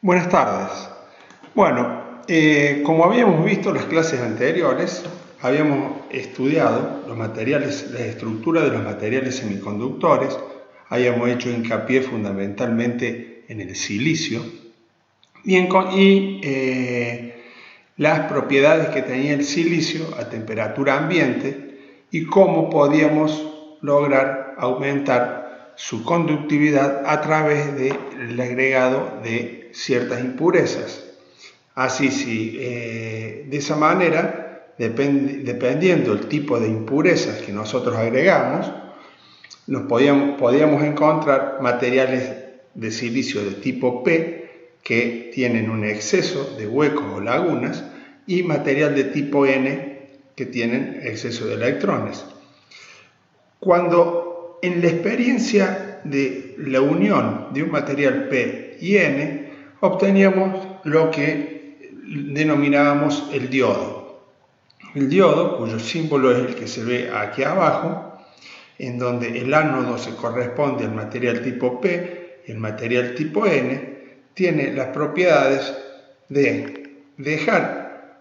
Buenas tardes. Bueno, como habíamos visto en las clases anteriores, habíamos estudiado los materiales, la estructura de los materiales semiconductores, habíamos hecho hincapié fundamentalmente en el silicio y las propiedades que tenía el silicio a temperatura ambiente y cómo podíamos lograr aumentar su conductividad a través del agregado de ciertas impurezas. Así, de esa manera, dependiendo del tipo de impurezas que nosotros agregamos, podíamos encontrar materiales de silicio de tipo P que tienen un exceso de huecos o lagunas y material de tipo N que tienen exceso de electrones. Cuando en la experiencia de la unión de un material P y N obteníamos lo que denominábamos el diodo. El diodo, cuyo símbolo es el que se ve aquí abajo, en donde el ánodo se corresponde al material tipo P y el material tipo N, tiene las propiedades de dejar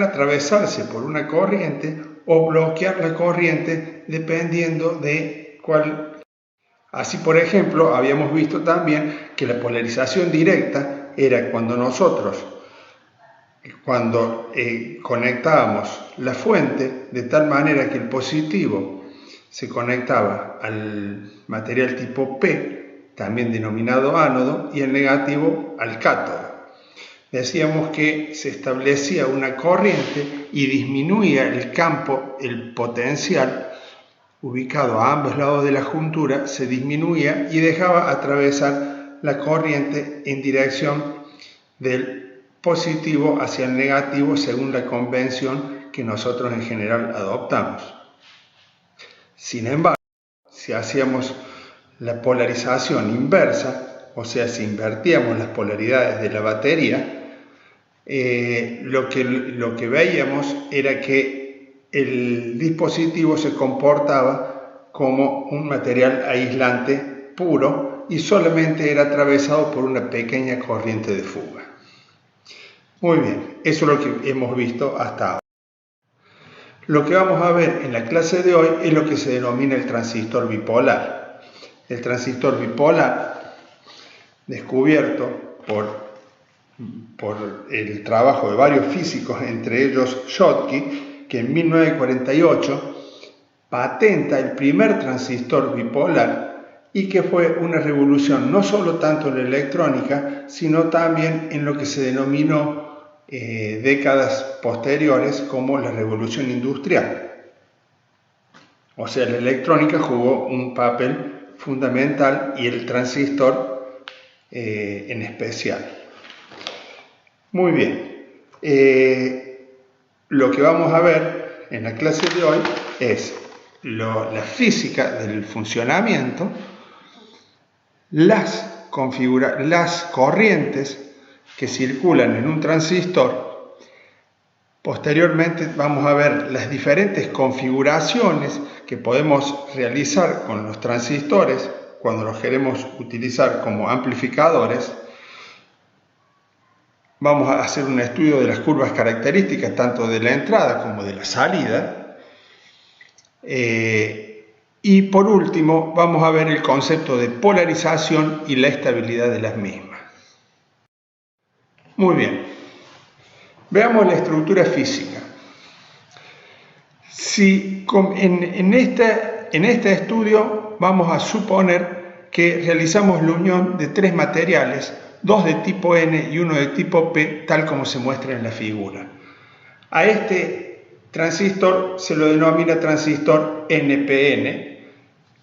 atravesarse por una corriente o bloquear la corriente dependiendo de cuál. Así, por ejemplo, habíamos visto también que la polarización directa era cuando nosotros, conectábamos la fuente de tal manera que el positivo se conectaba al material tipo P, también denominado ánodo, y el negativo al cátodo. Decíamos que se establecía una corriente y disminuía el campo, el potencial, ubicado a ambos lados de la juntura, se disminuía y dejaba atravesar la corriente en dirección del positivo hacia el negativo según la convención que nosotros en general adoptamos. Sin embargo, si hacíamos la polarización inversa, o sea, si invertíamos las polaridades de la batería, lo que veíamos era que el dispositivo se comportaba como un material aislante puro y solamente era atravesado por una pequeña corriente de fuga. Muy bien, eso es lo que hemos visto hasta ahora. Lo que vamos a ver en la clase de hoy es lo que se denomina el transistor bipolar. El transistor bipolar, descubierto por el trabajo de varios físicos, entre ellos Schottky, que en 1948 patenta el primer transistor bipolar y que fue una revolución no solo tanto en la electrónica, sino también en lo que se denominó décadas posteriores como la revolución industrial. O sea, la electrónica jugó un papel fundamental y el transistor en especial. Muy bien. Lo que vamos a ver en la clase de hoy es la física del funcionamiento, las corrientes que circulan en un transistor. Posteriormente vamos a ver las diferentes configuraciones que podemos realizar con los transistores cuando los queremos utilizar como amplificadores. Vamos a hacer un estudio de las curvas características tanto de la entrada como de la salida. Y por último vamos a ver el concepto de polarización y la estabilidad de las mismas. Muy bien, veamos la estructura física. Si en este estudio vamos a suponer que realizamos la unión de tres materiales, dos de tipo N y uno de tipo P, tal como se muestra en la figura. A este transistor se lo denomina transistor NPN,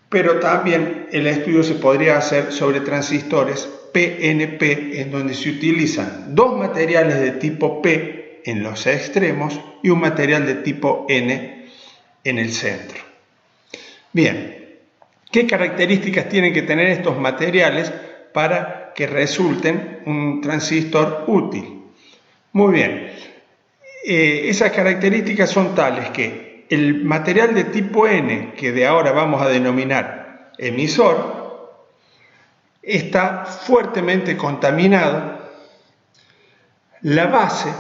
pero también el estudio se podría hacer sobre transistores PNP, en donde se utilizan dos materiales de tipo P en los extremos y un material de tipo N en el centro. Bien, ¿qué características tienen que tener estos materiales para que resulten un transistor útil? Muy bien, esas características son tales que el material de tipo N, que de ahora vamos a denominar emisor, está fuertemente contaminado, la base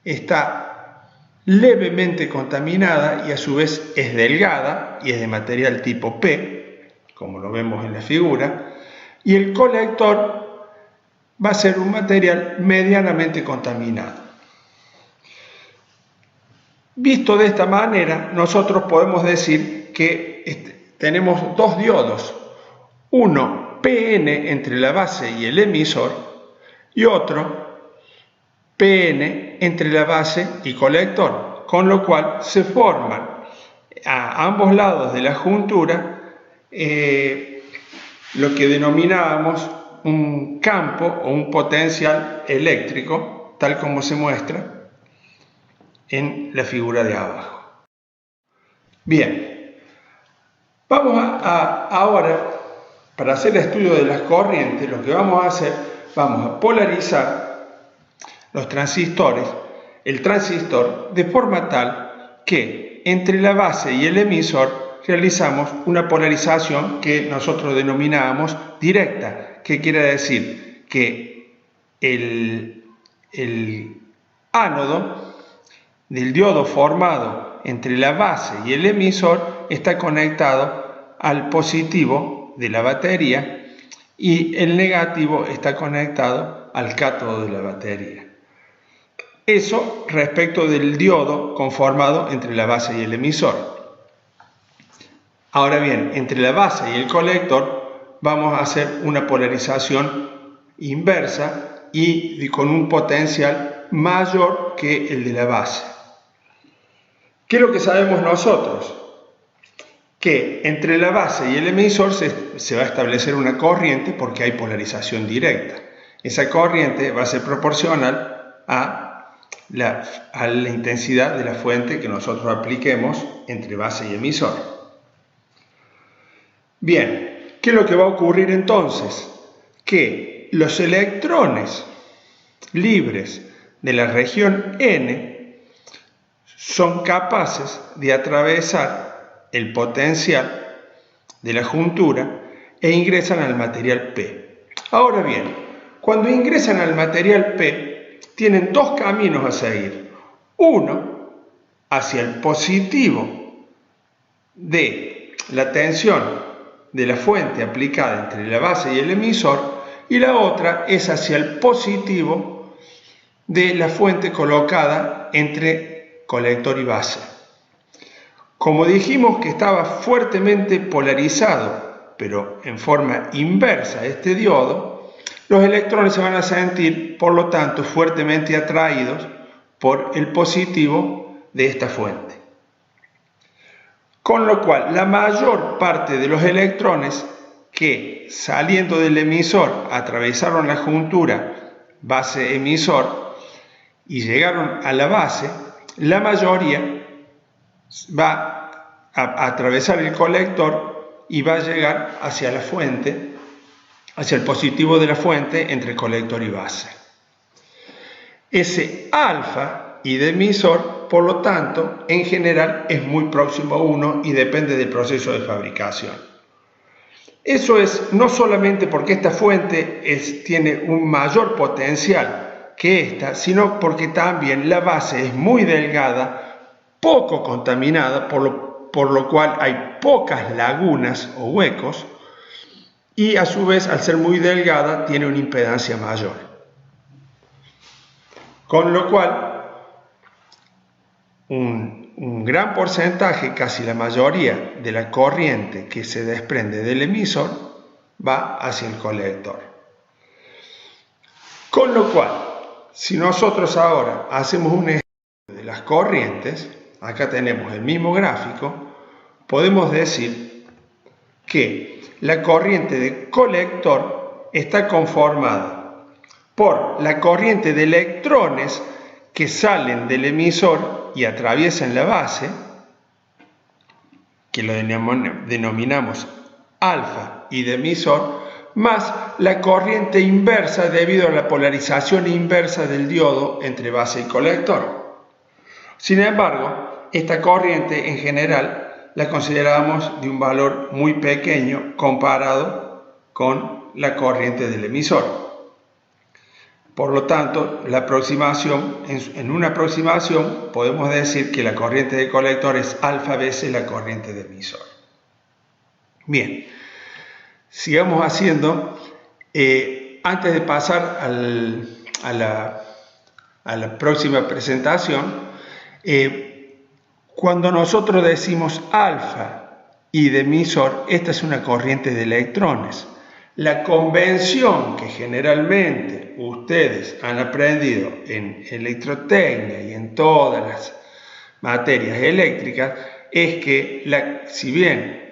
está levemente contaminada y a su vez es delgada y es de material tipo P, como lo vemos en la figura, y el colector va a ser un material medianamente contaminado. Visto de esta manera, nosotros podemos decir que tenemos dos diodos, uno PN entre la base y el emisor y otro PN entre la base y colector, con lo cual se forman a ambos lados de la juntura lo que denominábamos un campo o un potencial eléctrico, tal como se muestra en la figura de abajo. Bien, vamos ahora, para hacer el estudio de las corrientes, lo que vamos a hacer, vamos a polarizar los transistores, el transistor, de forma tal que entre la base y el emisor realizamos una polarización que nosotros denominábamos directa. ¿Qué quiere decir? Que el ánodo del diodo formado entre la base y el emisor está conectado al positivo de la batería y el negativo está conectado al cátodo de la batería. Eso respecto del diodo conformado entre la base y el emisor. Ahora bien, entre la base y el colector vamos a hacer una polarización inversa y con un potencial mayor que el de la base. ¿Qué es lo que sabemos nosotros? Que entre la base y el emisor se va a establecer una corriente porque hay polarización directa. Esa corriente va a ser proporcional a la intensidad de la fuente que nosotros apliquemos entre base y emisor. Bien, ¿qué es lo que va a ocurrir entonces? Que los electrones libres de la región N son capaces de atravesar el potencial de la juntura e ingresan al material P. Ahora bien, cuando ingresan al material P, tienen dos caminos a seguir. Uno, hacia el positivo de la tensión de la fuente aplicada entre la base y el emisor, y la otra es hacia el positivo de la fuente colocada entre colector y base. Como dijimos que estaba fuertemente polarizado, pero en forma inversa este diodo, los electrones se van a sentir, por lo tanto, fuertemente atraídos por el positivo de esta fuente. Con lo cual, la mayor parte de los electrones que saliendo del emisor atravesaron la juntura base-emisor y llegaron a la base, la mayoría va a atravesar el colector y va a llegar hacia la fuente, hacia el positivo de la fuente entre colector y base. Ese alfa y de emisor, por lo tanto, en general es muy próximo a 1 y depende del proceso de fabricación. Eso es no solamente porque esta fuente tiene un mayor potencial que esta, sino porque también la base es muy delgada, poco contaminada, por lo cual hay pocas lagunas o huecos, y a su vez, al ser muy delgada, tiene una impedancia mayor. Con lo cual, un gran porcentaje, casi la mayoría de la corriente que se desprende del emisor va hacia el colector. Con lo cual, si nosotros ahora hacemos un estudio de las corrientes, acá tenemos el mismo gráfico, podemos decir que la corriente de colector está conformada por la corriente de electrones que salen del emisor y atraviesan la base, que lo denominamos alfa y de emisor, más la corriente inversa debido a la polarización inversa del diodo entre base y colector. Sin embargo, esta corriente en general la consideramos de un valor muy pequeño comparado con la corriente del emisor. Por lo tanto, la aproximación, en una aproximación podemos decir que la corriente de colector es alfa veces la corriente de emisor. Bien, sigamos haciendo. Antes de pasar a la próxima presentación, cuando nosotros decimos alfa y de emisor, esta es una corriente de electrones. La convención que generalmente ustedes han aprendido en electrotecnia y en todas las materias eléctricas es que si bien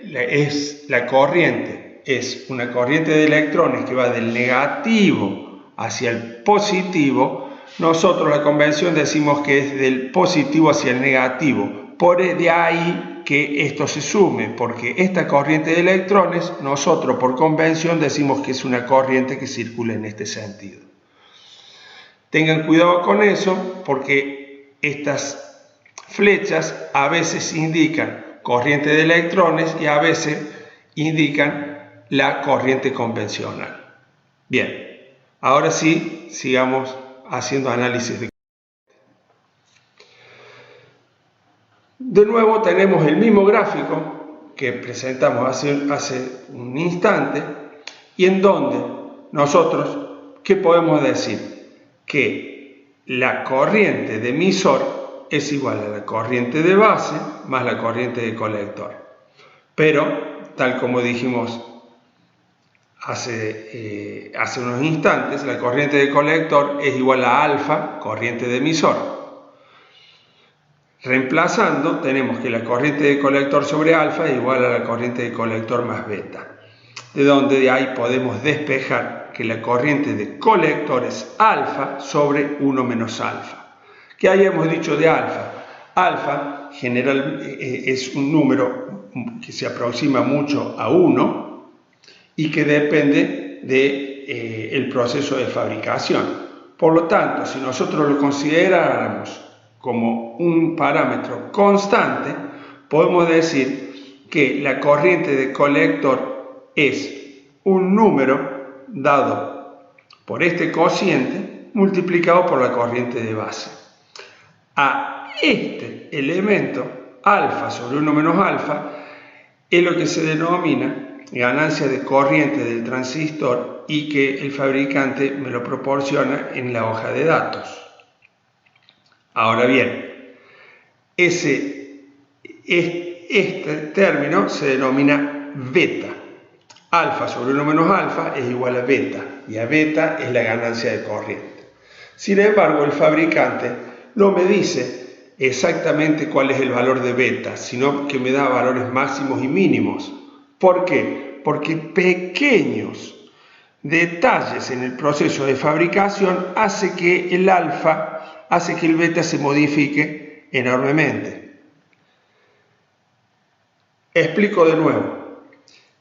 la corriente es una corriente de electrones que va del negativo hacia el positivo, nosotros la convención decimos que es del positivo hacia el negativo. Por de ahí que esto se sume, porque esta corriente de electrones, nosotros por convención decimos que es una corriente que circula en este sentido. Tengan cuidado con eso, porque estas flechas a veces indican corriente de electrones y a veces indican la corriente convencional. Bien, ahora sí, sigamos haciendo análisis de... De nuevo tenemos el mismo gráfico que presentamos hace un instante y en donde nosotros, ¿qué podemos decir? Que la corriente de emisor es igual a la corriente de base más la corriente de colector. Pero, tal como dijimos hace unos instantes, la corriente de colector es igual a alfa, corriente de emisor. Reemplazando, tenemos que la corriente de colector sobre alfa es igual a la corriente de colector más beta. De ahí podemos despejar que la corriente de colector es alfa sobre 1 menos alfa. ¿Qué hayamos dicho de alfa? Alfa es un número que se aproxima mucho a 1 y que depende del proceso de fabricación. Por lo tanto, si nosotros lo consideráramos como un parámetro constante, podemos decir que la corriente de colector es un número dado por este cociente multiplicado por la corriente de base. A este elemento, alfa sobre 1 menos alfa, es lo que se denomina ganancia de corriente del transistor y que el fabricante me lo proporciona en la hoja de datos. Ahora bien, este término se denomina beta. Alfa sobre 1 menos alfa es igual a beta, y a beta es la ganancia de corriente. Sin embargo, el fabricante no me dice exactamente cuál es el valor de beta, sino que me da valores máximos y mínimos. ¿Por qué? Porque pequeños detalles en el proceso de fabricación hace que el beta se modifique enormemente. Explico de nuevo.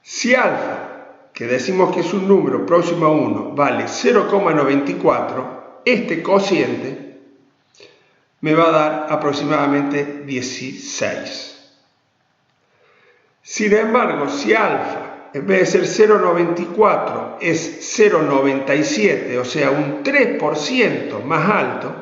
Si alfa, que decimos que es un número próximo a 1, vale 0,94, este cociente me va a dar aproximadamente 16. Sin embargo, si alfa, en vez de ser 0,94, es 0,97, o sea, un 3% más alto,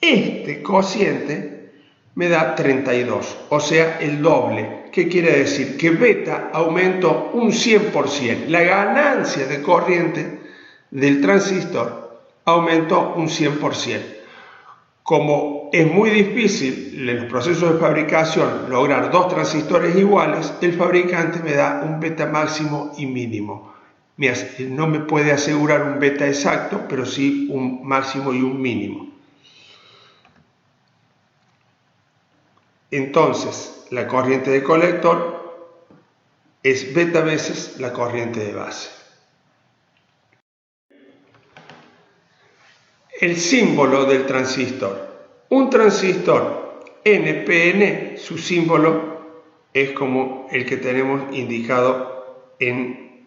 este cociente me da 32, o sea, el doble. ¿Qué quiere decir? Que beta aumentó un 100%. La ganancia de corriente del transistor aumentó un 100%. Como es muy difícil en los procesos de fabricación lograr dos transistores iguales, el fabricante me da un beta máximo y mínimo. No me puede asegurar un beta exacto, pero sí un máximo y un mínimo. Entonces, la corriente de colector es beta veces la corriente de base. El símbolo del transistor. Un transistor NPN, su símbolo es como el que tenemos indicado en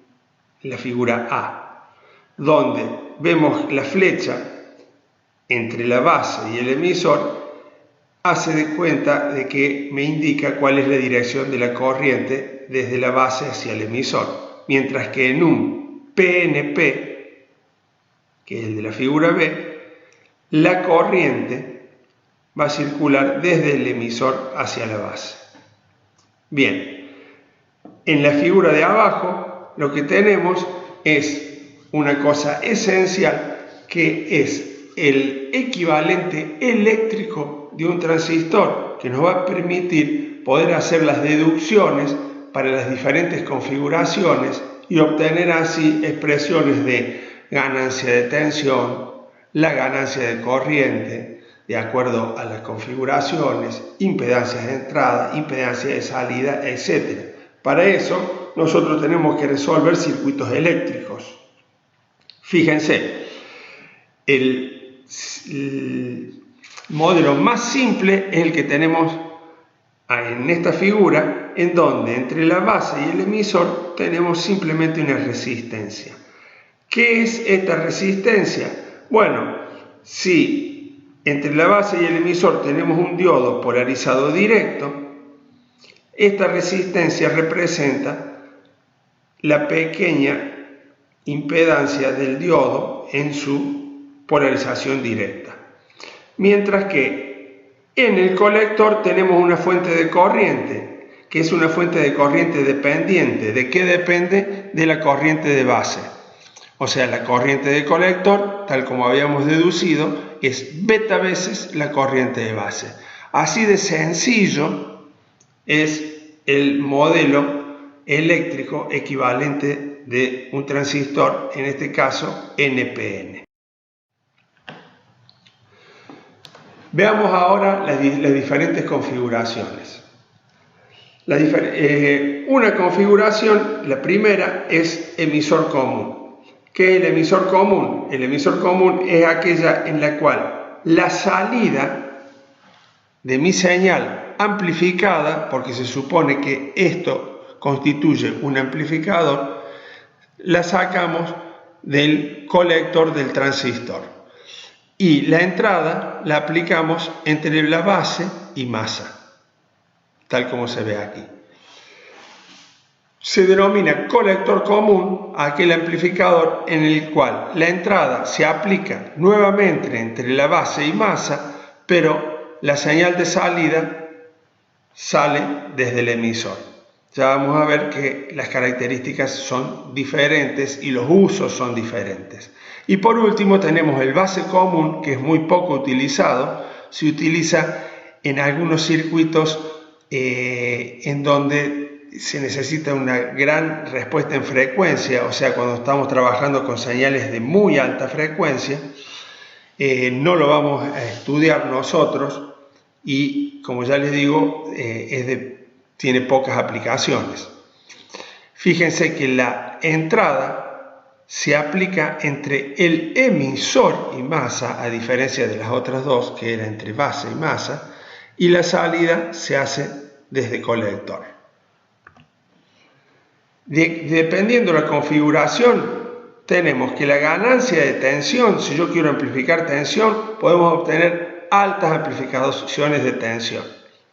la figura A, donde vemos la flecha entre la base y el emisor. Hace de cuenta de que me indica cuál es la dirección de la corriente desde la base hacia el emisor. mientras que en un PNP, que es el de la figura B, la corriente va a circular desde el emisor hacia la base. Bien, en la figura de abajo lo que tenemos es una cosa esencial, que es el equivalente eléctrico de un transistor, que nos va a permitir poder hacer las deducciones para las diferentes configuraciones y obtener así expresiones de ganancia de tensión, la ganancia de corriente, de acuerdo a las configuraciones, impedancias de entrada, impedancia de salida, etc. Para eso nosotros tenemos que resolver circuitos eléctricos. Fíjense, el modelo más simple es el que tenemos en esta figura, en donde entre la base y el emisor tenemos simplemente una resistencia. ¿Qué es esta resistencia? Bueno, si entre la base y el emisor tenemos un diodo polarizado directo, esta resistencia representa la pequeña impedancia del diodo en su polarización directa. Mientras que en el colector tenemos una fuente de corriente, que es una fuente de corriente dependiente. ¿De qué depende? De la corriente de base. O sea, la corriente de colector, tal como habíamos deducido, es beta veces la corriente de base. Así de sencillo es el modelo eléctrico equivalente de un transistor, en este caso NPN. Veamos ahora las diferentes configuraciones. Una configuración, la primera, es emisor común. ¿Qué es el emisor común? El emisor común es aquella en la cual la salida de mi señal amplificada, porque se supone que esto constituye un amplificador, la sacamos del colector del transistor. Y la entrada la aplicamos entre la base y masa, tal como se ve aquí. Se denomina colector común a aquel amplificador en el cual la entrada se aplica nuevamente entre la base y masa, pero la señal de salida sale desde el emisor. Ya vamos a ver que las características son diferentes y los usos son diferentes. Y por último tenemos el base común, que es muy poco utilizado. Se utiliza en algunos circuitos en donde se necesita una gran respuesta en frecuencia, o sea, cuando estamos trabajando con señales de muy alta frecuencia. No lo vamos a estudiar nosotros y, como ya les digo, tiene pocas aplicaciones. Fíjense que la entrada se aplica entre el emisor y masa, a diferencia de las otras dos, que era entre base y masa, y la salida se hace desde colector. Dependiendo de la configuración, tenemos que la ganancia de tensión, si yo quiero amplificar tensión, podemos obtener altas amplificaciones de tensión.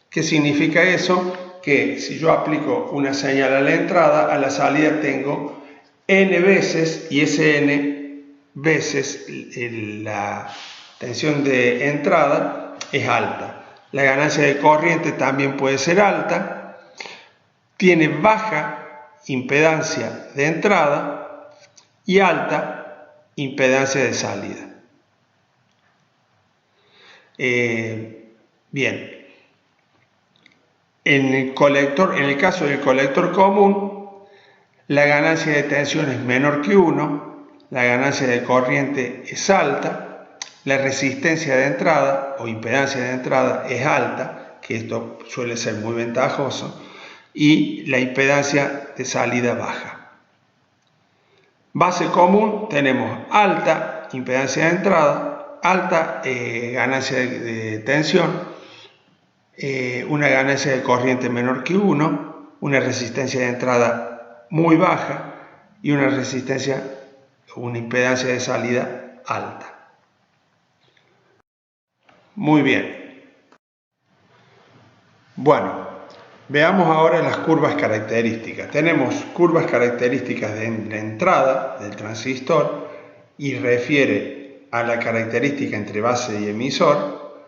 ¿Qué significa eso? Que si yo aplico una señal a la entrada, a la salida tengo n veces, y ese n veces la tensión de entrada es alta. La ganancia de corriente también puede ser alta, tiene baja impedancia de entrada y alta impedancia de salida. Bien. En el caso del colector común, la ganancia de tensión es menor que 1, la ganancia de corriente es alta, la resistencia de entrada o impedancia de entrada es alta, que esto suele ser muy ventajoso, y la impedancia de salida baja. Base común, tenemos alta impedancia de entrada, alta ganancia de tensión, una ganancia de corriente menor que 1, una resistencia de entrada muy baja y una impedancia de salida alta. Muy bien. Bueno, Veamos ahora las curvas características. Tenemos curvas características de la entrada del transistor y refiere a la característica entre base y emisor,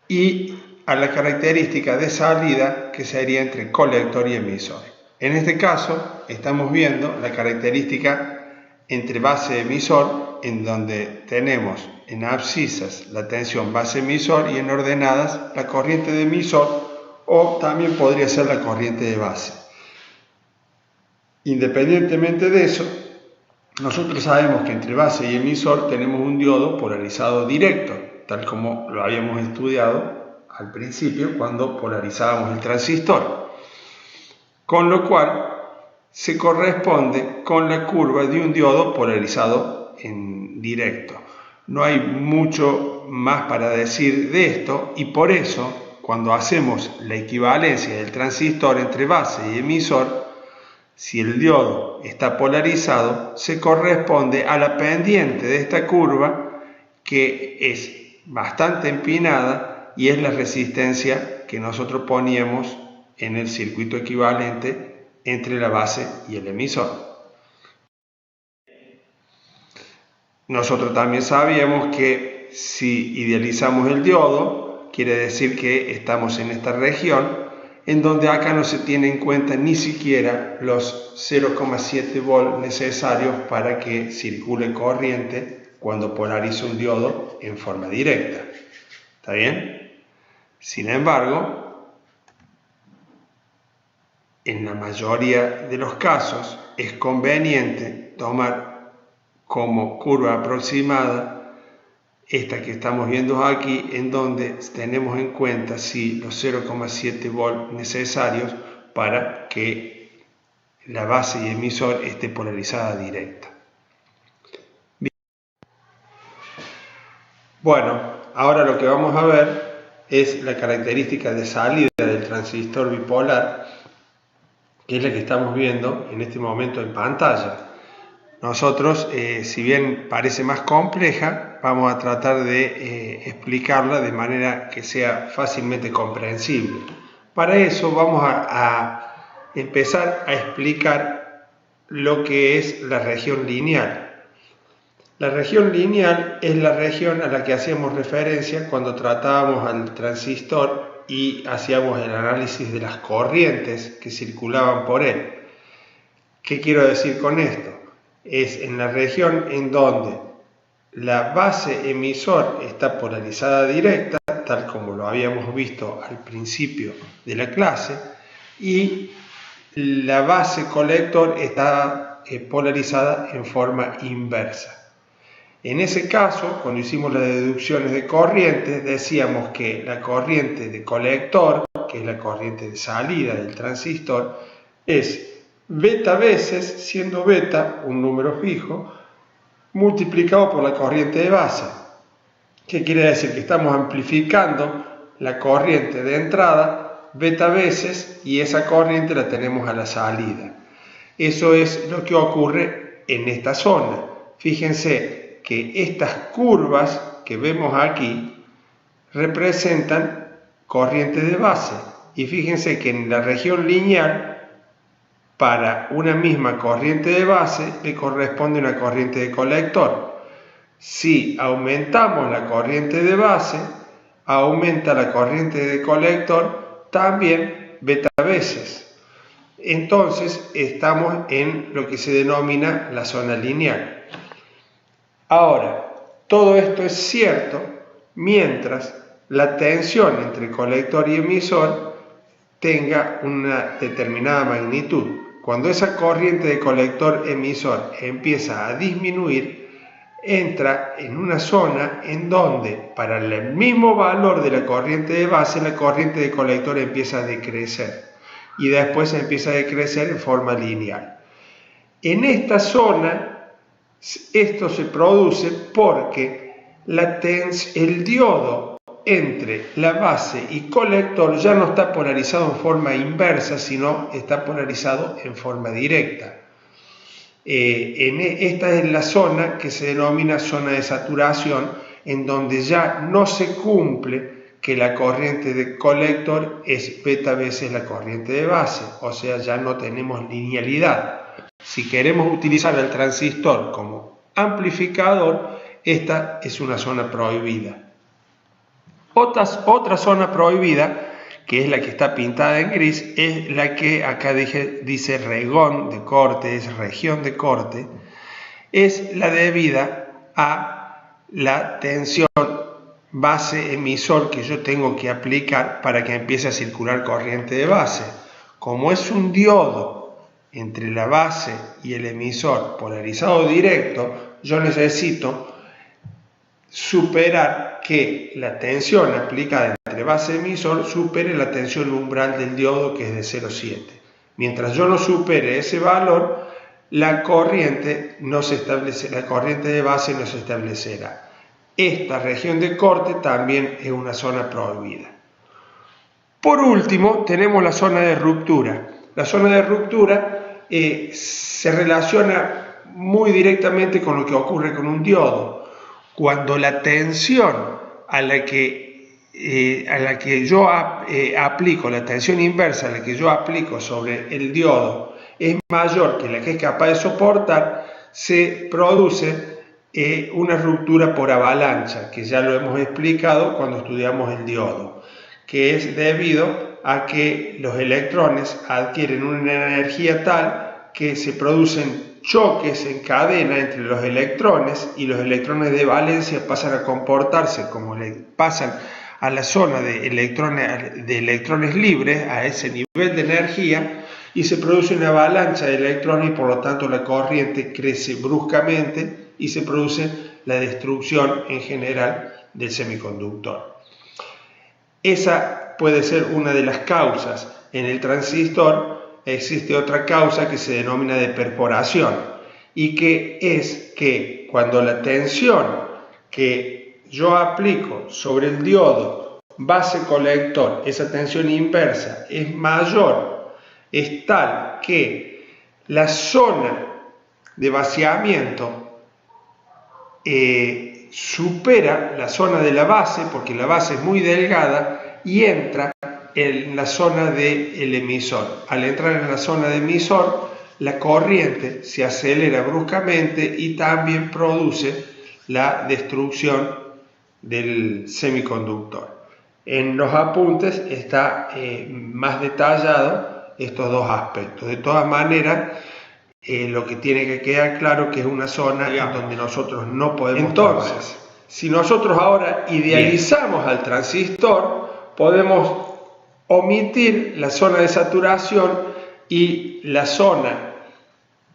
y a la característica de salida que sería entre colector y emisor. En este caso estamos viendo la característica entre base y emisor, en donde tenemos en abscisas la tensión base-emisor y en ordenadas la corriente de emisor, o también podría ser la corriente de base. Independientemente de eso, nosotros sabemos que entre base y emisor tenemos un diodo polarizado directo, tal como lo habíamos estudiado al principio cuando polarizábamos el transistor, con lo cual se corresponde con la curva de un diodo polarizado en directo. No hay mucho más para decir de esto, y por eso cuando hacemos la equivalencia del transistor entre base y emisor, si el diodo está polarizado, se corresponde a la pendiente de esta curva, que es bastante empinada y es la resistencia que nosotros poníamos en el circuito equivalente entre la base y el emisor. Nosotros también sabíamos que si idealizamos el diodo, quiere decir que estamos en esta región, en donde acá no se tiene en cuenta ni siquiera los 0,7 volt necesarios para que circule corriente cuando polariza un diodo en forma directa. ¿Está bien? Sin embargo, en la mayoría de los casos es conveniente tomar como curva aproximada esta que estamos viendo aquí, en donde tenemos en cuenta los 0,7 volt necesarios para que la base y emisor esté polarizada directa. Bien. Bueno, ahora lo que vamos a ver es la característica de salida del transistor bipolar, que es la que estamos viendo en este momento en pantalla. Nosotros, si bien parece más compleja, vamos a tratar de explicarla de manera que sea fácilmente comprensible. Para eso vamos a empezar a explicar lo que es la región lineal. La región lineal es la región a la que hacíamos referencia cuando tratábamos al transistor y hacíamos el análisis de las corrientes que circulaban por él. ¿Qué quiero decir con esto? Es en la región en donde la base emisor está polarizada directa, tal como lo habíamos visto al principio de la clase, y la base colector está polarizada en forma inversa. En ese caso, cuando hicimos las deducciones de corrientes, decíamos que la corriente de colector, que es la corriente de salida del transistor, es beta veces, siendo beta un número fijo, multiplicado por la corriente de base. ¿Qué quiere decir? Que estamos amplificando la corriente de entrada beta veces, y esa corriente la tenemos a la salida. Eso es lo que ocurre en esta zona. Fíjense que estas curvas que vemos aquí representan corrientes de base, y fíjense que en la región lineal, para una misma corriente de base le corresponde una corriente de colector. Si aumentamos la corriente de base, aumenta la corriente de colector también beta veces. Entonces estamos en lo que se denomina la zona lineal. Ahora, todo esto es cierto mientras la tensión entre colector y emisor tenga una determinada magnitud. Cuando esa corriente de colector-emisor empieza a disminuir, entra en una zona en donde, para el mismo valor de la corriente de base, la corriente de colector empieza a decrecer, y después empieza a decrecer en forma lineal. En esta zona, esto se produce porque el diodo entre la base y colector ya no está polarizado en forma inversa, sino está polarizado en forma directa. Esta es la zona que se denomina zona de saturación, en donde ya no se cumple que la corriente de colector es beta veces la corriente de base, o sea, ya no tenemos linealidad. Si queremos utilizar el transistor como amplificador, esta es una zona prohibida. Otra zona prohibida, que es la que está pintada en gris, es la que acá dice regón de corte, es región de corte, es la debida a la tensión base emisor que yo tengo que aplicar para que empiece a circular corriente de base. Como es un diodo entre la base y el emisor polarizado directo, yo necesito superar que la tensión aplicada entre base y emisor supere la tensión umbral del diodo, que es de 0,7. Mientras yo no supere ese valor, la corriente de base no se establecerá. Esta región de corte también es una zona prohibida. Por último, tenemos la zona de ruptura. La zona de ruptura se relaciona muy directamente con lo que ocurre con un diodo. Cuando la tensión a la que yo aplico, la tensión inversa a la que yo aplico sobre el diodo es mayor que la que es capaz de soportar, se produce una ruptura por avalancha, que ya lo hemos explicado cuando estudiamos el diodo, que es debido a que los electrones adquieren una energía tal que se producen choques en cadena entre los electrones, y los electrones de valencia pasan a comportarse como pasan a la zona de electrones libres, a ese nivel de energía, y se produce una avalancha de electrones y por lo tanto la corriente crece bruscamente y se produce la destrucción en general del semiconductor. Esa puede ser una de las causas. En el transistor existe otra causa que se denomina de perforación, y que es que cuando la tensión que yo aplico sobre el diodo base colector, esa tensión inversa, es mayor, es tal que la zona de vaciamiento supera la zona de la base, porque la base es muy delgada, y entra en la zona del emisor. Al entrar en la zona de emisor, la corriente se acelera bruscamente y también produce la destrucción del semiconductor. En los apuntes está más detallado estos dos aspectos. De todas maneras, lo que tiene que quedar claro que es una zona en donde nosotros no podemos trabajar. Si nosotros ahora idealizamos al transistor, podemos omitir la zona de saturación y la zona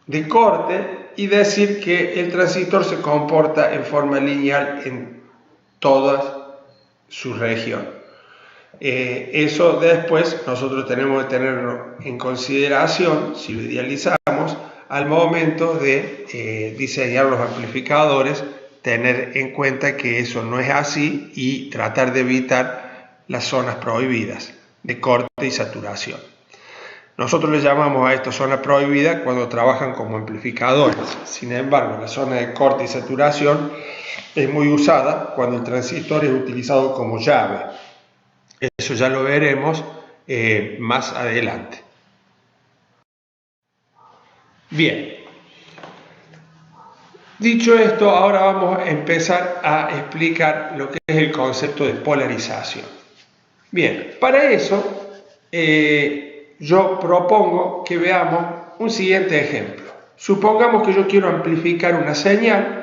de corte y decir que el transistor se comporta en forma lineal en toda su región. Eso después nosotros tenemos que tenerlo en consideración, si lo idealizamos, al momento de diseñar los amplificadores, tener en cuenta que eso no es así y tratar de evitar las zonas prohibidas de corte y saturación. Nosotros le llamamos a esta zona prohibida cuando trabajan como amplificadores. Sin embargo, la zona de corte y saturación es muy usada cuando el transistor es utilizado como llave. Eso ya lo veremos más adelante. Bien. Dicho esto, ahora vamos a empezar a explicar lo que es el concepto de polarización. Bien, para eso yo propongo que veamos un siguiente ejemplo. Supongamos que yo quiero amplificar una señal,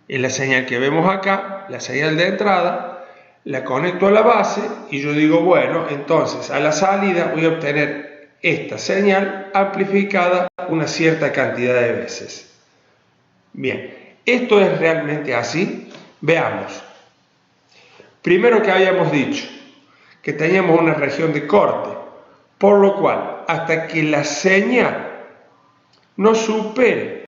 es la señal que vemos acá, la señal de entrada, la conecto a la base y yo digo, bueno, entonces a la salida voy a obtener esta señal amplificada una cierta cantidad de veces. Bien, ¿esto es realmente así? Veamos. Primero, que habíamos dicho que teníamos una región de corte, por lo cual hasta que la señal no supere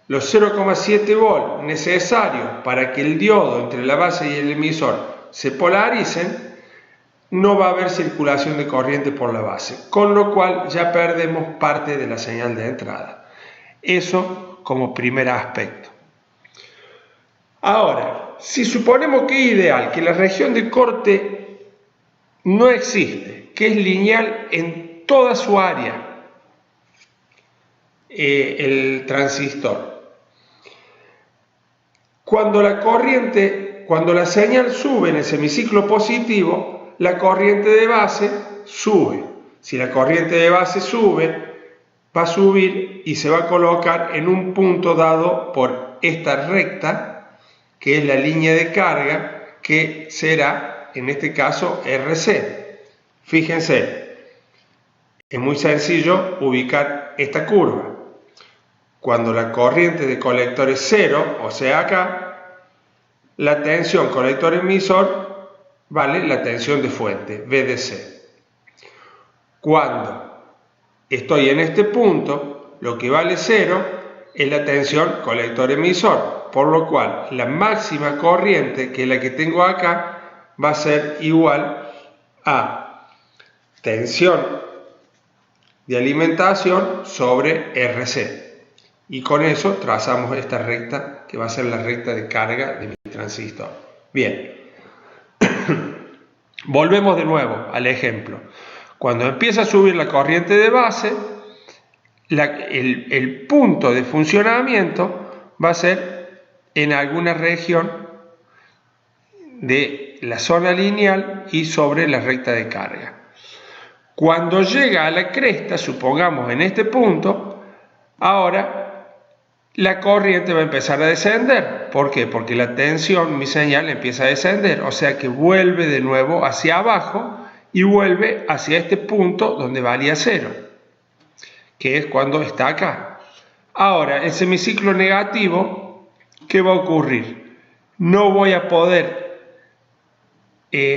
los 0,7 volts necesarios para que el diodo entre la base y el emisor se polaricen, no va a haber circulación de corriente por la base, con lo cual ya perdemos parte de la señal de entrada. Eso como primer aspecto. Ahora, si suponemos que es ideal, que la región de corte no existe, que es lineal en toda su área, el transistor. Cuando la señal sube en el semiciclo positivo, la corriente de base sube. Si la corriente de base sube, va a subir y se va a colocar en un punto dado por esta recta, que es la línea de carga, que será, en este caso, RC. Fíjense, es muy sencillo ubicar esta curva. Cuando la corriente de colector es 0, o sea acá, la tensión colector-emisor vale la tensión de fuente, VDC. Cuando estoy en este punto, lo que vale 0 es la tensión colector-emisor, por lo cual la máxima corriente, que es la que tengo acá, va a ser igual a tensión de alimentación sobre RC. Y con eso trazamos esta recta, que va a ser la recta de carga de mi transistor. Bien, volvemos de nuevo al ejemplo. Cuando empieza a subir la corriente de base, el punto de funcionamiento va a ser en alguna región de la zona lineal y sobre la recta de carga. Cuando llega a la cresta, supongamos en este punto, ahora la corriente va a empezar a descender. ¿Por qué? Porque la tensión, mi señal, empieza a descender, o sea que vuelve de nuevo hacia abajo y vuelve hacia este punto donde valía 0, que es cuando está acá. Ahora, el semiciclo negativo, ¿qué va a ocurrir? No voy a poder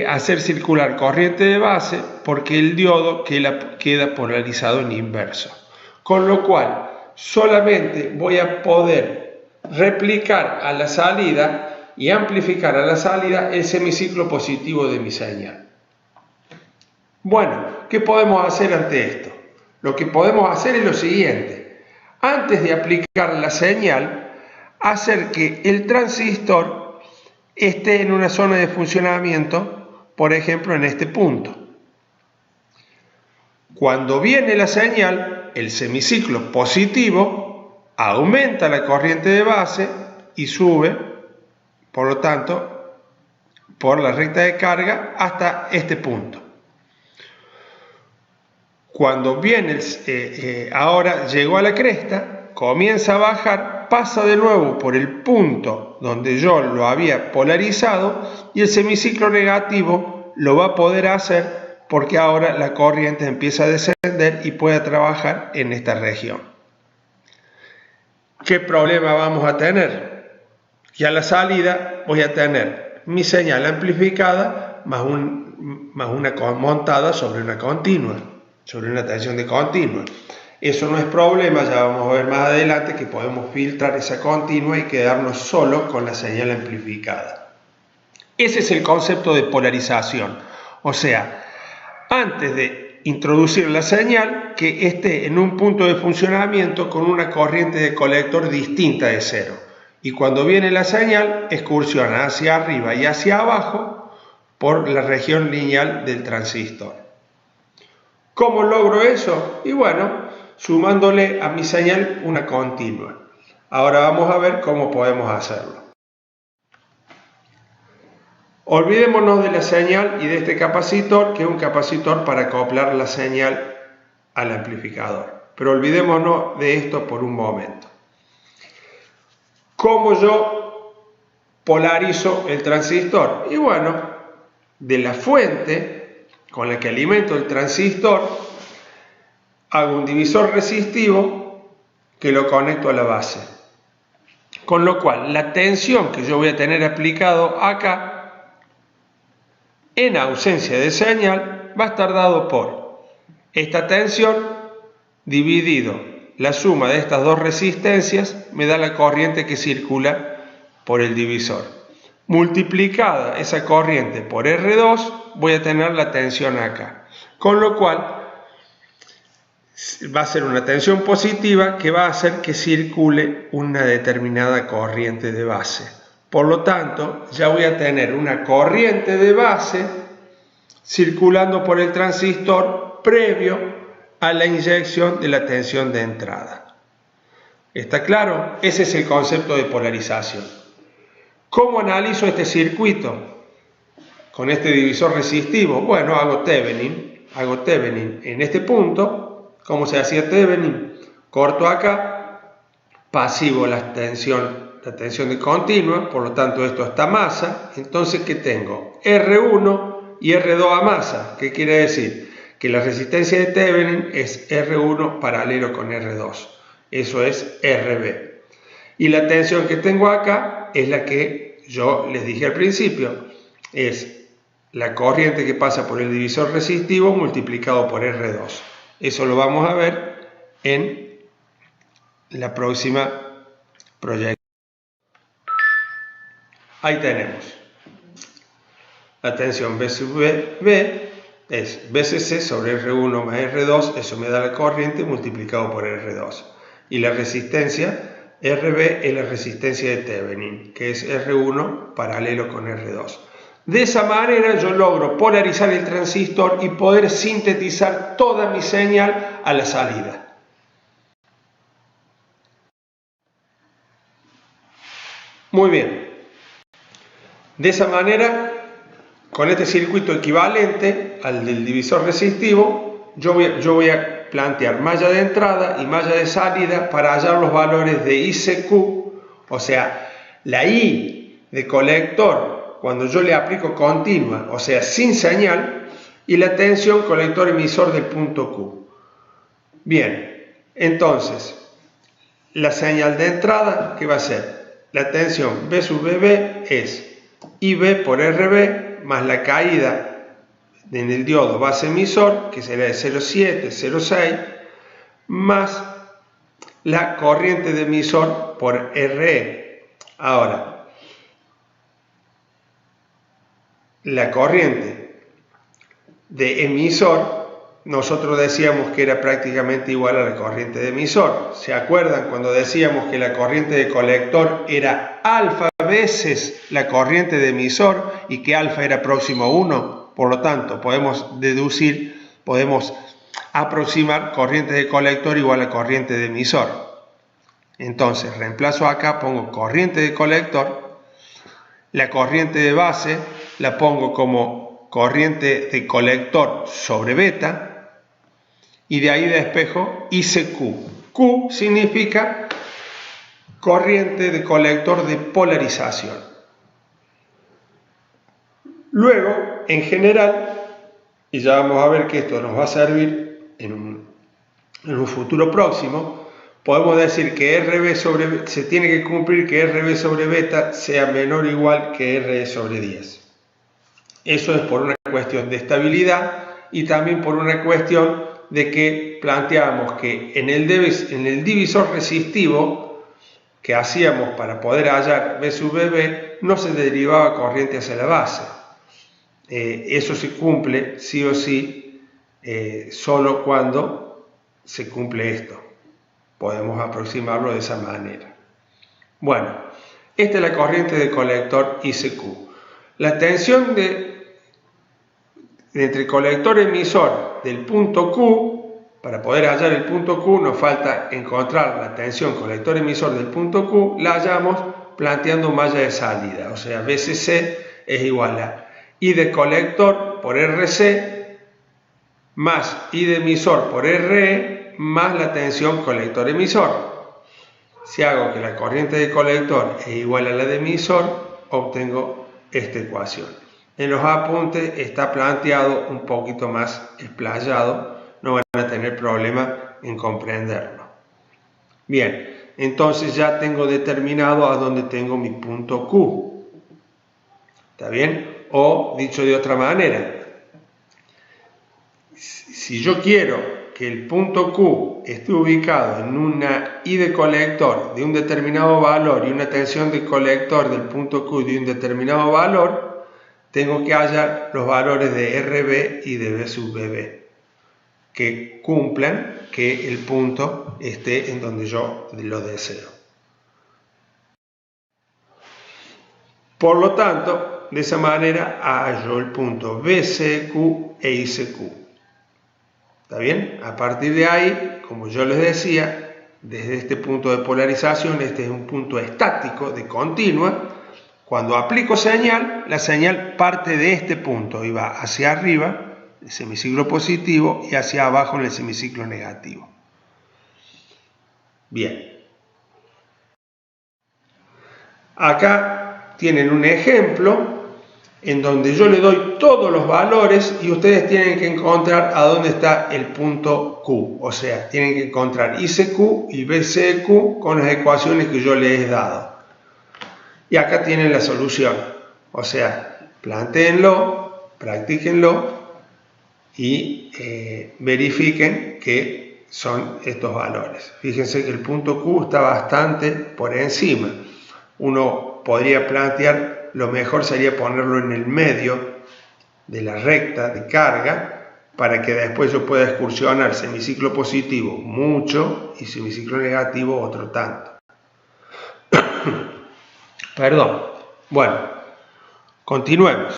hacer circular corriente de base porque el diodo queda polarizado en inverso. Con lo cual, solamente voy a poder replicar a la salida y amplificar a la salida el semiciclo positivo de mi señal. Bueno, ¿qué podemos hacer ante esto? Lo que podemos hacer es lo siguiente. Antes de aplicar la señal, hacer que el transistor esté en una zona de funcionamiento, por ejemplo en este punto. Cuando viene la señal, el semiciclo positivo aumenta la corriente de base y sube, por lo tanto, por la recta de carga hasta este punto. Cuando viene, ahora llegó a la cresta, comienza a bajar, pasa de nuevo por el punto donde yo lo había polarizado y el semiciclo negativo lo va a poder hacer porque ahora la corriente empieza a descender y puede trabajar en esta región. ¿Qué problema vamos a tener? Que a la salida voy a tener mi señal amplificada más una montada sobre una continua, sobre una tensión de continua. Eso no es problema, ya vamos a ver más adelante que podemos filtrar esa continua y quedarnos solo con la señal amplificada. Ese es el concepto de polarización, o sea, antes de introducir la señal, que esté en un punto de funcionamiento con una corriente de colector distinta de 0. Y cuando viene la señal, excursiona hacia arriba y hacia abajo por la región lineal del transistor. ¿Cómo logro eso? Y bueno, sumándole a mi señal una continua. Ahora vamos a ver cómo podemos hacerlo. Olvidémonos de la señal y de este capacitor, que es un capacitor para acoplar la señal al amplificador. Pero olvidémonos de esto por un momento. ¿Cómo yo polarizo el transistor? Y bueno, de la fuente con la que alimento el transistor, hago un divisor resistivo que lo conecto a la base. Con lo cual, la tensión que yo voy a tener aplicado acá, en ausencia de señal, va a estar dado por esta tensión dividido la suma de estas dos resistencias, me da la corriente que circula por el divisor. Multiplicada esa corriente por R2, voy a tener la tensión acá. Con lo cual, va a ser una tensión positiva que va a hacer que circule una determinada corriente de base. Por lo tanto, ya voy a tener una corriente de base circulando por el transistor previo a la inyección de la tensión de entrada. ¿Está claro? Ese es el concepto de polarización. ¿Cómo analizo este circuito? Con este divisor resistivo. Bueno, hago Thevenin en este punto. ¿Cómo se hacía Thevenin? Corto acá, pasivo la tensión de continua, por lo tanto esto está masa. Entonces, ¿qué tengo? R1 y R2 a masa. ¿Qué quiere decir? Que la resistencia de Thevenin es R1 paralelo con R2. Eso es RB. Y la tensión que tengo acá es la que yo les dije al principio. Es la corriente que pasa por el divisor resistivo multiplicado por R2. Eso lo vamos a ver en la próxima proyección. Ahí tenemos. La tensión B sub B es BCC sobre R1 más R2. Eso me da la corriente multiplicado por R2. Y la resistencia RB es la resistencia de Thevenin, que es R1 paralelo con R2. De esa manera yo logro polarizar el transistor y poder sintetizar toda mi señal a la salida. Muy bien. De esa manera, con este circuito equivalente al del divisor resistivo, yo voy a plantear malla de entrada y malla de salida para hallar los valores de ICQ, o sea, la I de colector cuando yo le aplico continua, o sea, sin señal, y la tensión colector emisor del punto Q. Bien, entonces, la señal de entrada, ¿qué va a ser? La tensión B sub BB es IB por RB más la caída en el diodo base emisor, que será de 0,7, 0,6, más la corriente de emisor por RE. Ahora, la corriente de emisor, nosotros decíamos que era prácticamente igual a la corriente de emisor. ¿Se acuerdan cuando decíamos que la corriente de colector era alfa veces la corriente de emisor y que alfa era próximo a 1? Por lo tanto, podemos deducir, podemos aproximar corriente de colector igual a corriente de emisor. Entonces, reemplazo acá, pongo corriente de colector, la corriente de base la pongo como corriente de colector sobre beta y de ahí despejo ICQ. Q significa corriente de colector de polarización. Luego, en general, y ya vamos a ver que esto nos va a servir en un futuro próximo, podemos decir que se tiene que cumplir que RB sobre beta sea menor o igual que RE sobre 10. Eso es por una cuestión de estabilidad y también por una cuestión de que planteamos que en el divisor resistivo que hacíamos para poder hallar B sub BB no se derivaba corriente hacia la base. Eso se cumple sí o sí solo cuando se cumple esto. Podemos aproximarlo de esa manera. Bueno, esta es la corriente de colector ICQ. La tensión entre colector y emisor del punto Q, para poder hallar el punto Q nos falta encontrar la tensión colector emisor del punto Q, la hallamos planteando malla de salida, o sea, BCC es igual a I de colector por RC más I de emisor por RE más la tensión colector emisor. Si hago que la corriente de colector es igual a la de emisor, obtengo esta ecuación. En los apuntes está planteado un poquito más explayado, no van a tener problema en comprenderlo. Bien, entonces ya tengo determinado a dónde tengo mi punto Q. ¿Está bien? O dicho de otra manera, si yo quiero que el punto Q esté ubicado en una I de colector de un determinado valor y una tensión de colector del punto Q de un determinado valor, tengo que hallar los valores de RB y de B sub BB que cumplan que el punto esté en donde yo lo deseo. Por lo tanto, de esa manera hallo el punto BCQ e ICQ. ¿Está bien? A partir de ahí, como yo les decía, desde este punto de polarización, este es un punto estático de continua. Cuando aplico señal, la señal parte de este punto y va hacia arriba, el semiciclo positivo, y hacia abajo en el semiciclo negativo. Bien. Acá tienen un ejemplo en donde yo le doy todos los valores y ustedes tienen que encontrar a dónde está el punto Q. O sea, tienen que encontrar ICQ y BCQ con las ecuaciones que yo les he dado. Y acá tienen la solución. O sea, plantéenlo, practíquenlo y verifiquen que son estos valores. Fíjense que el punto Q está bastante por encima. Uno podría plantear, lo mejor sería ponerlo en el medio de la recta de carga para que después yo pueda excursionar semiciclo positivo mucho y semiciclo negativo otro tanto. Perdón. Bueno, continuemos.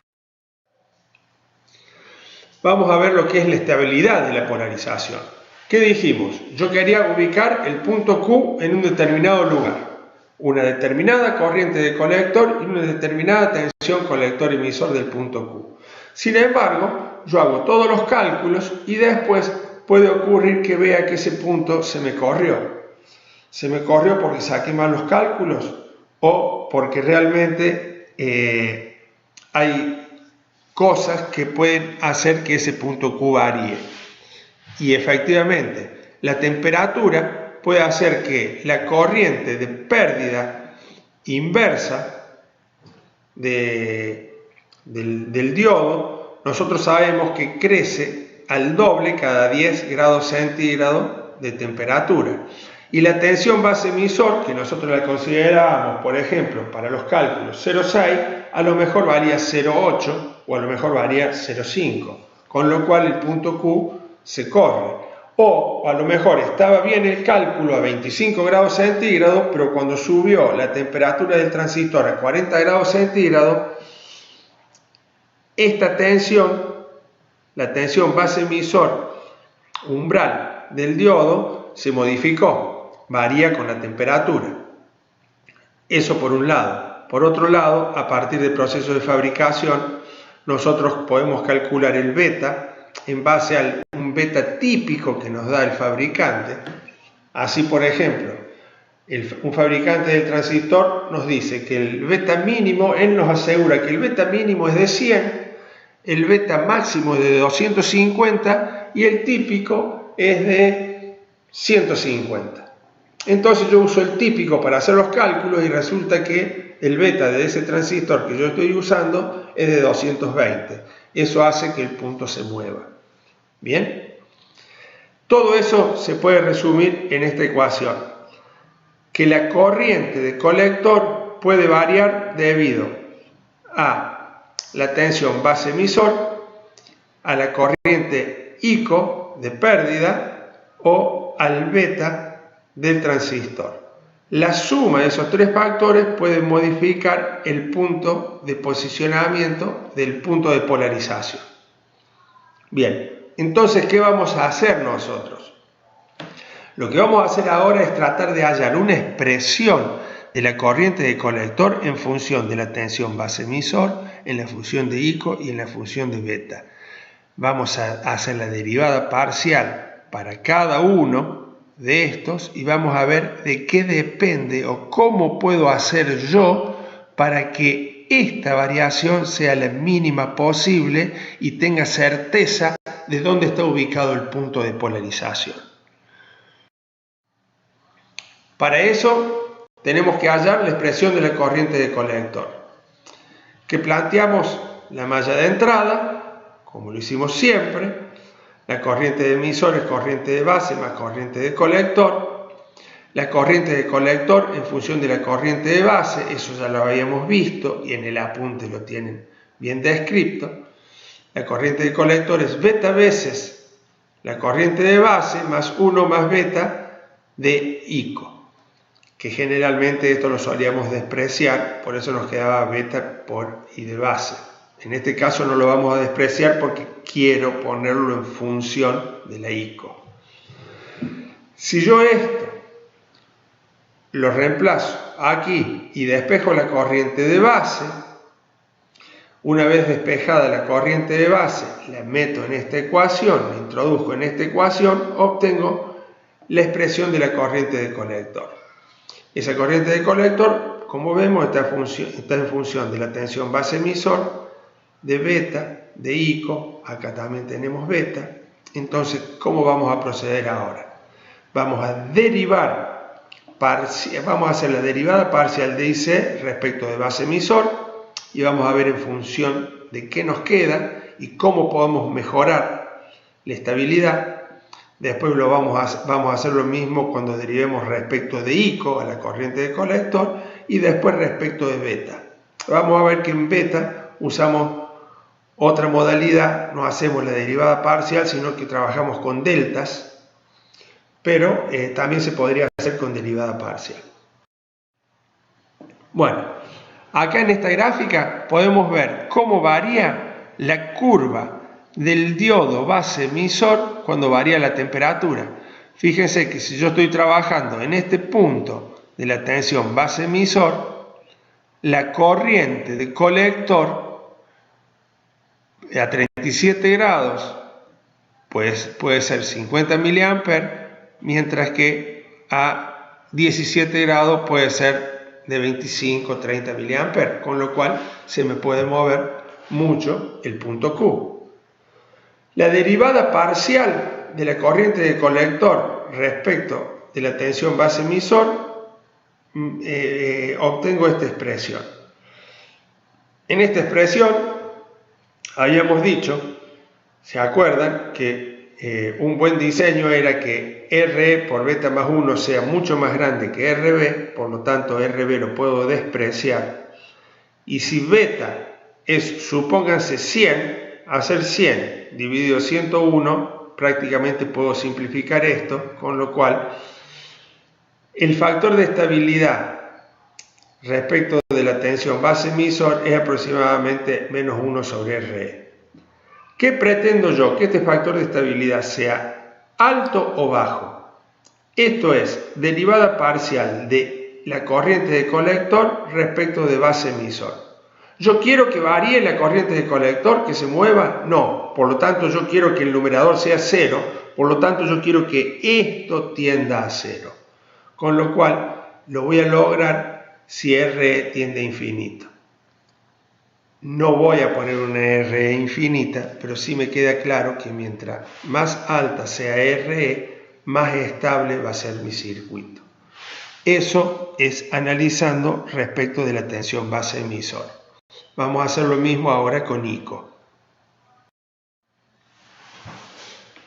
Vamos a ver lo que es la estabilidad de la polarización. ¿Qué dijimos? Yo quería ubicar el punto Q en un determinado lugar. Una determinada corriente de colector y una determinada tensión colector-emisor del punto Q. Sin embargo, yo hago todos los cálculos y después puede ocurrir que vea que ese punto se me corrió. Se me corrió porque saqué mal los cálculos o porque realmente hay cosas que pueden hacer que ese punto Q varíe. Y efectivamente, la temperatura puede hacer que la corriente de pérdida inversa del diodo, nosotros sabemos que crece al doble cada 10 grados centígrados de temperatura. Y la tensión base emisor, que nosotros la consideramos, por ejemplo, para los cálculos 0,6, a lo mejor varía 0,8 o a lo mejor varía 0,5, con lo cual el punto Q se corre. O a lo mejor estaba bien el cálculo a 25 grados centígrados, pero cuando subió la temperatura del transistor a 40 grados centígrados, esta tensión, la tensión base emisor umbral del diodo, se modificó, varía con la temperatura. Eso por un lado. Por otro lado, a partir del proceso de fabricación, nosotros podemos calcular el beta en base a un beta típico que nos da el fabricante. Así, por ejemplo, un fabricante del transistor nos dice que el beta mínimo, él nos asegura que el beta mínimo es de 100, el beta máximo es de 250 y el típico es de 150. Entonces yo uso el típico para hacer los cálculos y resulta que el beta de ese transistor que yo estoy usando es de 220. Eso hace que el punto se mueva. ¿Bien? Todo eso se puede resumir en esta ecuación. Que la corriente de colector puede variar debido a la tensión base emisor, a la corriente ICO de pérdida o al beta del transistor. La suma de esos tres factores puede modificar el punto de posicionamiento del punto de polarización. Bien, entonces, ¿qué vamos a hacer nosotros? Lo que vamos a hacer ahora es tratar de hallar una expresión de la corriente de colector en función de la tensión base emisor, en la función de ICO y en la función de beta. Vamos a hacer la derivada parcial para cada uno de estos y vamos a ver de qué depende o cómo puedo hacer yo para que esta variación sea la mínima posible y tenga certeza de dónde está ubicado el punto de polarización. Para eso tenemos que hallar la expresión de la corriente de colector, que planteamos la malla de entrada, como lo hicimos siempre. La corriente de emisor es corriente de base más corriente de colector. La corriente de colector en función de la corriente de base, eso ya lo habíamos visto y en el apunte lo tienen bien descrito. La corriente de colector es beta veces la corriente de base más 1 más beta de ICO. que generalmente esto lo solíamos despreciar, por eso nos quedaba beta por I de base. En este caso no lo vamos a despreciar porque quiero ponerlo en función de la ICO. Si yo esto lo reemplazo aquí y despejo la corriente de base, una vez despejada la corriente de base, la meto en esta ecuación, la introduzco en esta ecuación, obtengo la expresión de la corriente de colector. Esa corriente de colector, como vemos, está en función de la tensión base emisor, de beta, de ICO, acá también tenemos beta. Entonces, ¿cómo vamos a proceder ahora? Vamos a derivar, vamos a hacer la derivada parcial de IC respecto de base emisor y vamos a ver en función de qué nos queda y cómo podemos mejorar la estabilidad. Después vamos a hacer lo mismo cuando derivemos respecto de ICO a la corriente de colector y después respecto de beta. Vamos a ver que en beta usamos otra modalidad, no hacemos la derivada parcial, sino que trabajamos con deltas, pero también se podría hacer con derivada parcial. Bueno, acá en esta gráfica podemos ver cómo varía la curva del diodo base emisor cuando varía la temperatura. Fíjense que si yo estoy trabajando en este punto de la tensión base emisor, la corriente de colector a 37 grados pues puede ser 50 mA, mientras que a 17 grados puede ser de 25 30 mA, con lo cual se me puede mover mucho el punto Q. La derivada parcial de la corriente de colector respecto de la tensión base emisor, obtengo esta expresión. En esta expresión habíamos dicho, ¿se acuerdan? Que un buen diseño era que RE por beta más 1 sea mucho más grande que RB, por lo tanto RB lo puedo despreciar. Y si beta es, supónganse 100, hacer 100 dividido 101, prácticamente puedo simplificar esto, con lo cual el factor de estabilidad respecto de la tensión base emisor es aproximadamente menos 1 sobre RE. ¿Qué pretendo yo? Que este factor de estabilidad sea alto o bajo. Esto es derivada parcial de la corriente de colector respecto de base emisor. ¿Yo quiero que varíe la corriente de colector, que se mueva? No. Por lo tanto, yo quiero que el numerador sea 0. Por lo tanto, yo quiero que esto tienda a 0. Con lo cual, lo voy a lograr si RE tiende a infinito. No voy a poner una RE infinita, pero sí me queda claro que mientras más alta sea RE, más estable va a ser mi circuito. Eso es analizando respecto de la tensión base emisor. Vamos a hacer lo mismo ahora con ICO.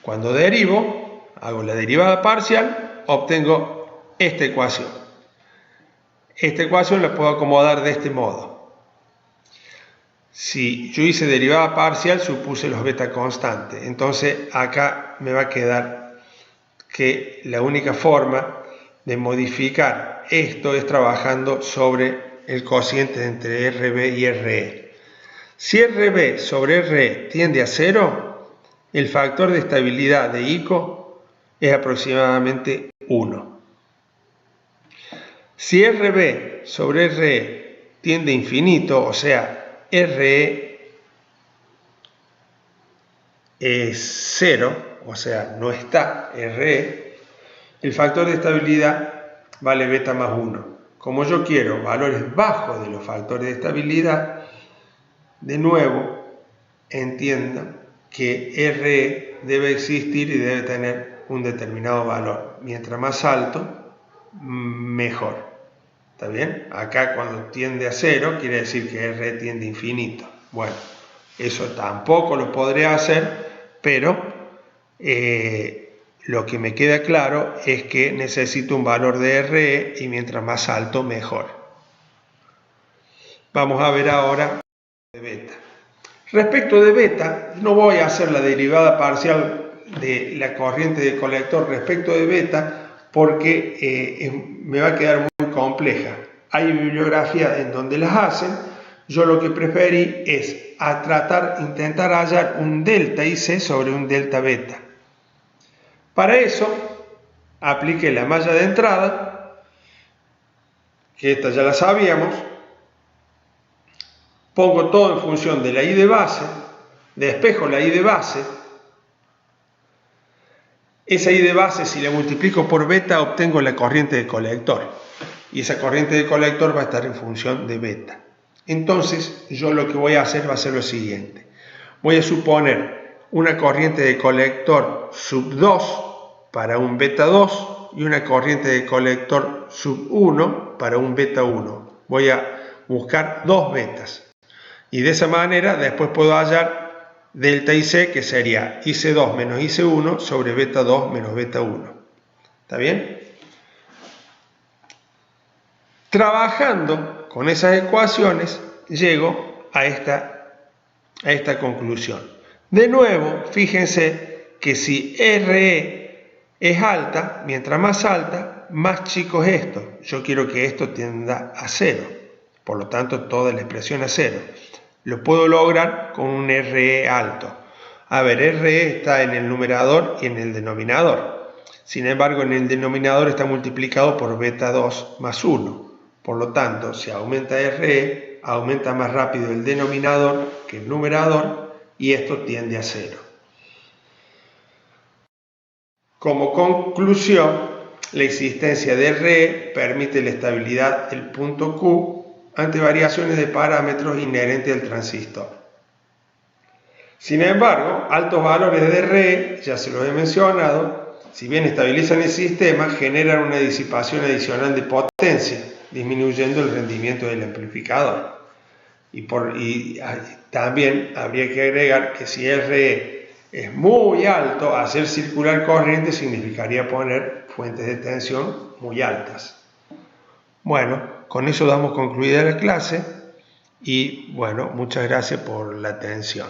Cuando derivo, hago la derivada parcial, obtengo esta ecuación. Esta ecuación la puedo acomodar de este modo. Si yo hice derivada parcial, supuse los beta constantes. Entonces acá me va a quedar que la única forma de modificar esto es trabajando sobre el cociente entre RB y RE. Si RB sobre RE tiende a 0, el factor de estabilidad de ICO es aproximadamente 1. Si RB sobre RE tiende a infinito, o sea, RE es 0, o sea, no está RE, el factor de estabilidad vale beta más 1. Como yo quiero valores bajos de los factores de estabilidad, de nuevo, entiendan que RE debe existir y debe tener un determinado valor. Mientras más alto, mejor. ¿Está bien? Acá cuando tiende a 0 quiere decir que RE tiende a infinito. Bueno, eso tampoco lo podré hacer, pero lo que me queda claro es que necesito un valor de RE y mientras más alto, mejor. Vamos a ver ahora de beta. Respecto de beta, no voy a hacer la derivada parcial de la corriente de colector respecto de beta porque me va a quedar muy compleja. Hay bibliografía en donde las hacen. Yo lo que preferí es intentar hallar un delta IC sobre un delta beta. Para eso, apliqué la malla de entrada, que esta ya la sabíamos. Pongo todo en función de la I de base, despejo la I de base. Esa I de base, si la multiplico por beta, obtengo la corriente de colector. Y esa corriente de colector va a estar en función de beta. Entonces, yo lo que voy a hacer va a ser lo siguiente. Voy a suponer una corriente de colector sub 2 para un beta 2 y una corriente de colector sub 1 para un beta 1. Voy a buscar dos betas. Y de esa manera después puedo hallar delta IC, que sería IC2 menos IC1 sobre beta 2 menos beta 1. ¿Está bien? Trabajando con esas ecuaciones llego a esta conclusión. De nuevo, fíjense que si RE es alta, mientras más alta, más chico es esto. Yo quiero que esto tienda a 0. Por lo tanto, toda la expresión a 0. Lo puedo lograr con un RE alto. A ver, RE está en el numerador y en el denominador. Sin embargo, en el denominador está multiplicado por beta 2 más 1. Por lo tanto, si aumenta RE, aumenta más rápido el denominador que el numerador y esto tiende a 0. Como conclusión, la existencia de RE permite la estabilidad del punto Q ante variaciones de parámetros inherentes al transistor. Sin embargo, altos valores de RE, ya se los he mencionado, si bien estabilizan el sistema, generan una disipación adicional de potencia, disminuyendo el rendimiento del amplificador. Y también habría que agregar que si RE es muy alto, hacer circular corriente significaría poner fuentes de tensión muy altas. Bueno, con eso damos concluida la clase y bueno, muchas gracias por la atención.